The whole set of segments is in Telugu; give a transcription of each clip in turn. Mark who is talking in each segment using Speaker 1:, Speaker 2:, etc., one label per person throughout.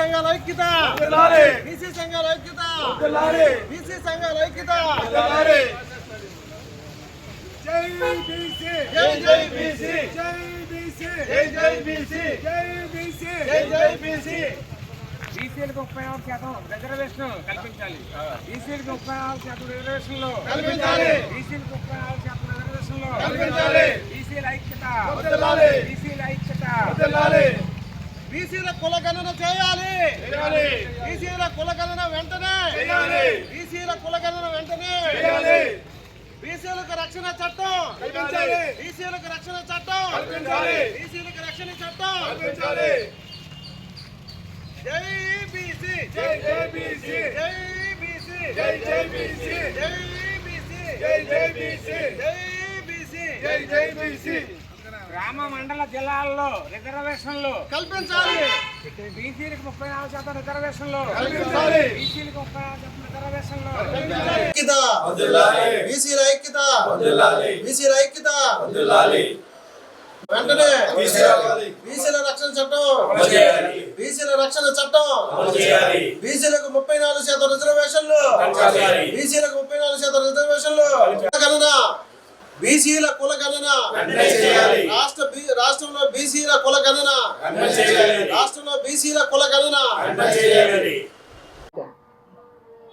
Speaker 1: సంఘాల ఐక్యత బీసీ సంఘాల ఐక్యత బీసీ సంఘాల ఐక్యత జై బీసీ జై జై బీసీ జై బీసీ జై జై బీసీ జై బీసీ జై జై బీసీ బీసీలకు 34% రిజర్వేషన్ కల్పించాలి. బీసీలకు 34% రిజర్వేషన్లు కల్పించాలి. బీసీలకు 34% రిజర్వేషన్లు కల్పించాలి. బీసీల ఐక్యత వర్ధిల్లాలి. బీసీల ఐక్యత వర్ధిల్లాలి. బీసీల కులగణన చేయాలి. బీసీల కులగణన వెంటనే చేయాలి. బీసీల కులగణన వెంటనే చేయాలి. బీసీలకు రక్షణ చట్టం కల్పించాలి. బీసీలకు రక్షణ చట్టం కల్పించాలి. బీసీలకు రక్షణ చట్టం కల్పించాలి. జై బీసీ జై జై బీసీ జై బీసీ జై జై బీసీ జై బీసీ జై జై బీసీ జై బీసీ జై జై బీసీ గ్రామ మండల జిల్లాల్లో రిజర్వేషన్లు కల్పించాలి. బీసీలకు 34% రిజర్వేషన్లు కల్పించాలి. బీసీలకు 34% రిజర్వేషన్లు కల్పించాలి. ఐక్యత వర్ధిల్లాలి. బీసీల ఐక్యత వర్ధిల్లాలి. బీసీల ఐక్యత వర్ధిల్లాలి. వెంటనే బీసీల రక్షణ చట్టం బీసీల రక్షణ చట్టం బీసీలకు 34% రిజర్వేషన్లు బీసీలకు 34% రిజర్వేషన్లు గణన బీసీల కుల గణన రాష్ట్రంలో బీసీల కుల గణన రాష్ట్రంలో బీసీల కుల గణన.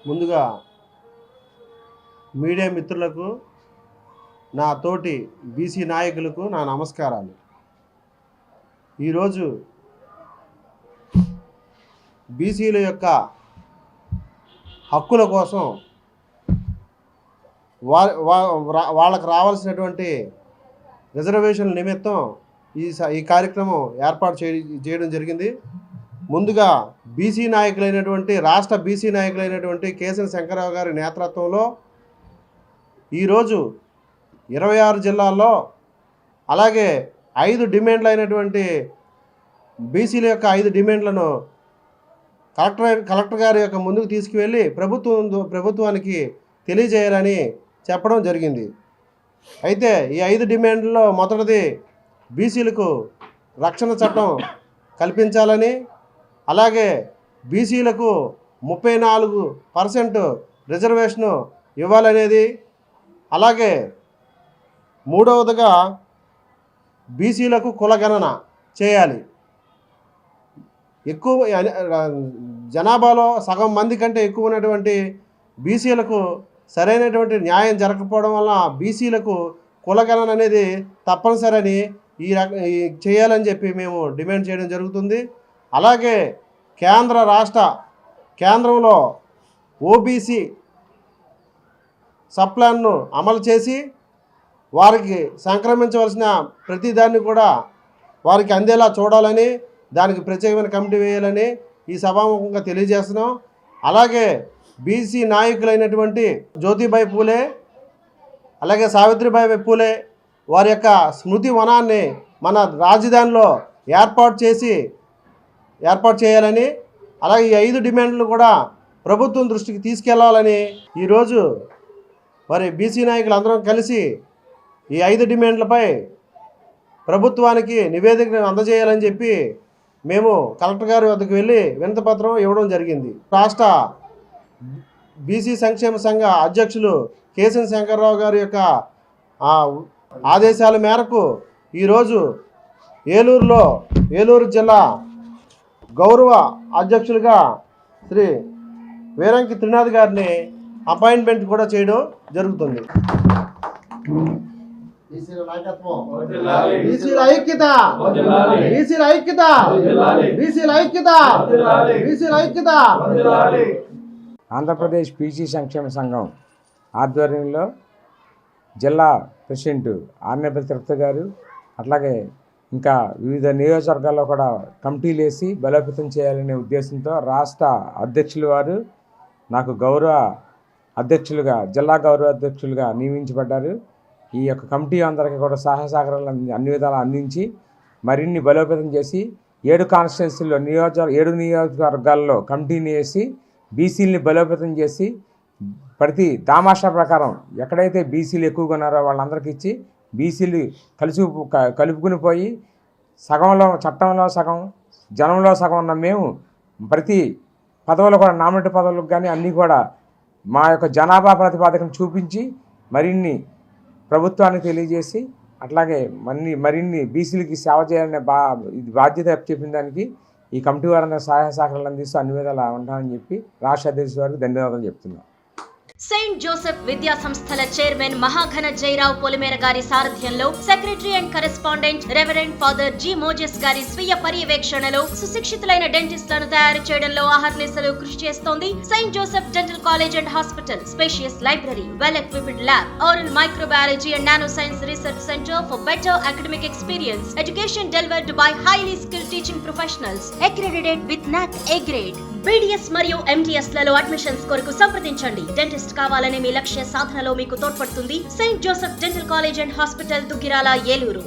Speaker 1: ముందుగా మీడియా మిత్రులకు నా తోటి బీసీ నాయకులకు నా నమస్కారాలు. ఈరోజు బీసీల యొక్క హక్కుల కోసం వాళ్ళకు రావాల్సినటువంటి రిజర్వేషన్ నిమిత్తం ఈ కార్యక్రమం ఏర్పాటు చేయడం జరిగింది. ముందుగా బీసీ నాయకులైనటువంటి రాష్ట్ర బీసీ నాయకులైనటువంటి కేసీఆర్ శంకరరావు గారి నేతృత్వంలో ఈరోజు 26 జిల్లాల్లో అలాగే 5 డిమాండ్లు అయినటువంటి బీసీల యొక్క 5 డిమాండ్లను కలెక్టర్ గారి యొక్క ముందుకు తీసుకువెళ్ళి ప్రభుత్వానికి తెలియజేయాలని చెప్పడం జరిగింది. అయితే ఈ 5 డిమాండ్లలో మొదటిది బీసీలకు రక్షణ చట్టం కల్పించాలని, అలాగే బీసీలకు 34% రిజర్వేషను ఇవ్వాలనేది, అలాగే మూడవదిగా బీసీలకు కులగణన చేయాలి. ఎక్కువ జనాభాలో సగం మంది కంటే ఎక్కువ ఉన్నటువంటి బీసీలకు సరైనటువంటి న్యాయం జరగకపోవడం వల్ల బీసీలకు కులగణన అనేది తప్పనిసరని చేయాలని చెప్పి మేము డిమాండ్ చేయడం జరుగుతుంది. అలాగే కేంద్రంలో ఓబీసీ సప్లాన్ను అమలు చేసి వారికి సంక్రమించవలసిన ప్రతిదాన్ని కూడా వారికి అందేలా చూడాలని, దానికి ప్రత్యేకమైన కమిటీ వేయాలని ఈ సభాముఖంగా తెలియజేస్తున్నాం. అలాగే బీసీ నాయకులైనటువంటి జ్యోతిబాయి పూలే అలాగే సావిత్రిబాయి పూలే వారి యొక్క స్మృతి వనాన్ని మన రాజధానిలో ఏర్పాటు చేయాలని, అలాగే ఈ 5 డిమాండ్లు కూడా ప్రభుత్వం దృష్టికి తీసుకెళ్లాలని ఈరోజు మరి బీసీ నాయకులు అందరం కలిసి ఈ 5 డిమాండ్లపై ప్రభుత్వానికి నివేదికను అందజేయాలని చెప్పి మేము కలెక్టర్ గారి వద్దకు వెళ్ళి వినతిపత్రం ఇవ్వడం జరిగింది. రాష్ట్ర బీసీ సంక్షేమ సంఘ అధ్యక్షులు కేసీఆర్ శంకరరావు గారి యొక్క ఆదేశాల మేరకు ఈరోజు ఏలూరు జిల్లా గౌరవ అధ్యక్షులుగా శ్రీ వీరంకి త్రినాథ్ గారిని అపాయింట్మెంట్ కూడా చేయడం జరుగుతుంది. బీసీల నాయకత్వం బీసీల ఐక్యత బీసీల ఐక్యత బీసీల ఐక్యత బీసీల ఐక్యత.
Speaker 2: ఆంధ్రప్రదేశ్ బీసీ సంక్షేమ సంఘం ఆధ్వర్యంలో జిల్లా ప్రెసిడెంట్ ఆర్నేపల్లి తిరుపతి గారు, అట్లాగే ఇంకా వివిధ నియోజకవర్గాల్లో కూడా కమిటీలు వేసి బలోపేతం చేయాలనే ఉద్దేశంతో రాష్ట్ర అధ్యక్షులు వారు నాకు జిల్లా గౌరవ అధ్యక్షులుగా నియమించబడ్డారు. ఈ యొక్క కమిటీ అందరికీ కూడా సహాయ సహకారాలు అన్ని విధాలు అందించి మరిన్ని బలోపేతం చేసి 7 కాన్స్టిట్యున్సీల్లో 7 నియోజకవర్గాల్లో కమిటీని వేసి బీసీలని బలోపేతం చేసి ప్రతి దామాషా ప్రకారం ఎక్కడైతే బీసీలు ఎక్కువగా ఉన్నారో వాళ్ళందరికీ ఇచ్చి బీసీలు కలుపుకుని పోయి చట్టంలో సగం జనంలో సగం ఉన్న మేము ప్రతి పదవులు కూడా నామినేటెడ్ పదవులకు కానీ అన్నీ కూడా మా యొక్క జనాభా ప్రాతిపదికను చూపించి మరిన్ని ప్రభుత్వానికి తెలియజేసి అట్లాగే మరిన్ని బీసీలకి సేవ చేయాలనే బాధ్యత చెప్పిన దానికి ఈ కమిటీ వారందరూ సహాయ సహకారాలు అందిస్తూ అన్ని విధాలు ఉంటామని చెప్పి రాష్ట్ర అధ్యక్షుల వారికి ధన్యవాదాలు చెప్తున్నాం.
Speaker 3: సెయింట్ జోసెఫ్ విద్యా సంస్థల చైర్మన్ మహాఘన జయరావు పొలిమేర గారి సారథ్యంలో secretary and correspondent reverend father G Moses గారి స్వీయ పర్యవేక్షణలో సుశిక్షితులైన డెంటిస్టులను తయారు చేయడంలో అహర్నిశలు కృషి చేస్తోంది Saint Joseph dental college and hospital. Spacious library, well equipped lab, oral microbiology and nanoscience research center for better academic experience. Education delivered by highly skilled teaching professionals accredited with NAC A grade. BDS మరియు MDS లలో అడ్మిషన్స్ కొరకు సంప్రదించండి. డెంటిస్ట్ కావాలనే మీ లక్ష్య సాధనలో మీకు తోడ్పడుతుంది Saint Joseph dental college and hospital, Duggirala, Eluru.